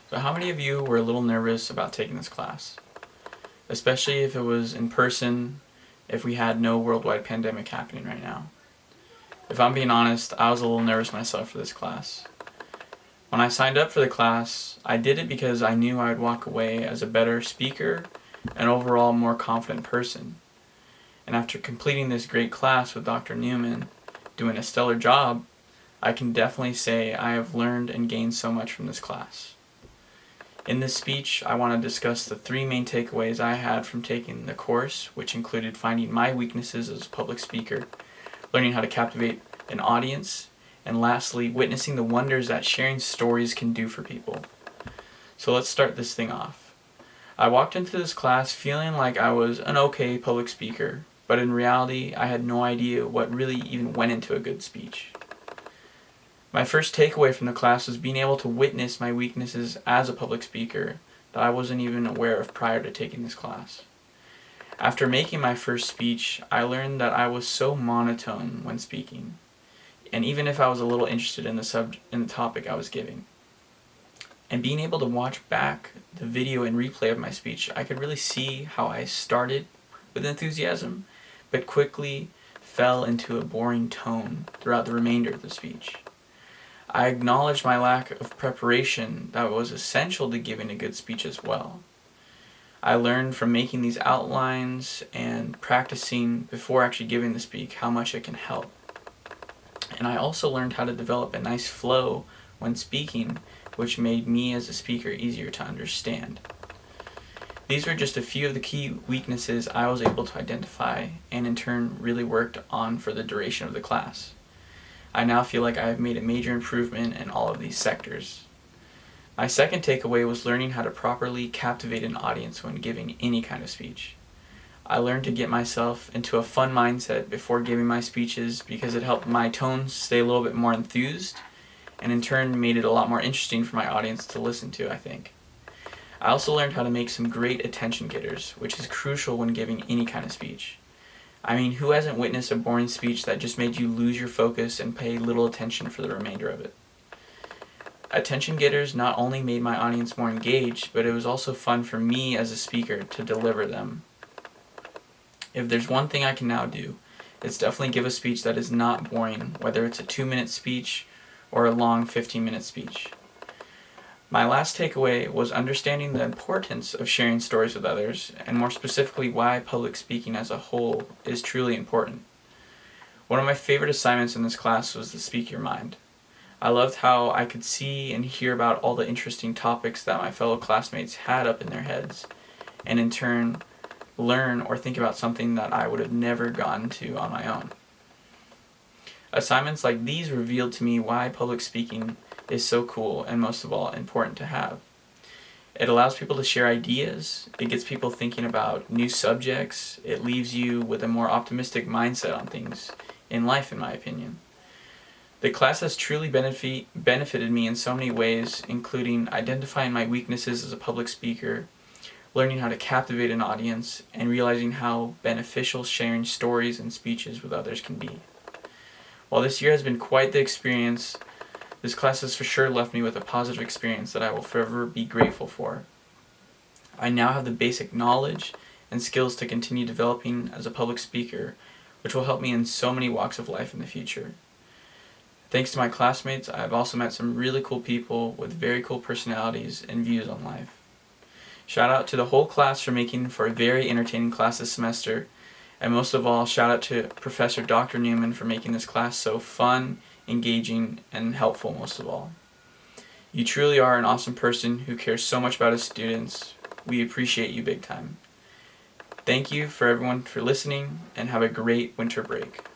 So how many of you were a little nervous about taking this class? Especially if it was in person, if we had no worldwide pandemic happening right now. If I'm being honest, I was a little nervous myself for this class. When I signed up for the class, I did it because I knew I would walk away as a better speaker and overall more confident person. And after completing this great class with Dr. Newman, doing a stellar job, I can definitely say I have learned and gained so much from this class. In this speech, I want to discuss the three main takeaways I had from taking the course, which included finding my weaknesses as a public speaker, learning how to captivate an audience, and lastly, witnessing the wonders that sharing stories can do for people. So let's start this thing off. I walked into this class feeling like I was an okay public speaker, but in reality, I had no idea what really even went into a good speech. My first takeaway from the class was being able to witness my weaknesses as a public speaker that I wasn't even aware of prior to taking this class. After making my first speech, I learned that I was so monotone when speaking, and even if I was a little interested in the topic I was giving. And being able to watch back the video and replay of my speech, I could really see how I started with enthusiasm, but quickly fell into a boring tone throughout the remainder of the speech. I acknowledged my lack of preparation that was essential to giving a good speech as well. I learned from making these outlines and practicing before actually giving the speak how much it can help. And I also learned how to develop a nice flow when speaking, which made me as a speaker easier to understand. These were just a few of the key weaknesses I was able to identify and in turn really worked on for the duration of the class. I now feel like I have made a major improvement in all of these sectors. My second takeaway was learning how to properly captivate an audience when giving any kind of speech. I learned to get myself into a fun mindset before giving my speeches because it helped my tone stay a little bit more enthused and in turn made it a lot more interesting for my audience to listen to, I think. I also learned how to make some great attention getters, which is crucial when giving any kind of speech. I mean, who hasn't witnessed a boring speech that just made you lose your focus and pay little attention for the remainder of it? Attention getters not only made my audience more engaged, but it was also fun for me as a speaker to deliver them. If there's one thing I can now do, it's definitely give a speech that is not boring, whether it's a 2-minute speech or a long 15-minute speech. My last takeaway was understanding the importance of sharing stories with others, and more specifically why public speaking as a whole is truly important. One of my favorite assignments in this class was the Speak Your Mind. I loved how I could see and hear about all the interesting topics that my fellow classmates had up in their heads, and in turn, learn or think about something that I would have never gotten to on my own. Assignments like these revealed to me why public speaking is so cool and most of all important to have. It allows people to share ideas, it gets people thinking about new subjects, it leaves you with a more optimistic mindset on things in life, in my opinion. The class has truly benefited me in so many ways, including identifying my weaknesses as a public speaker, learning how to captivate an audience, and realizing how beneficial sharing stories and speeches with others can be. While this year has been quite the experience, this class has for sure left me with a positive experience that I will forever be grateful for. I now have the basic knowledge and skills to continue developing as a public speaker, which will help me in so many walks of life in the future. Thanks to my classmates, I have also met some really cool people with very cool personalities and views on life. Shout out to the whole class for making for a very entertaining class this semester, and most of all, shout out to Professor Dr. Newman for making this class so fun, engaging, and helpful most of all. You truly are an awesome person who cares so much about his students. We appreciate you big time. Thank you for everyone for listening, and have a great winter break.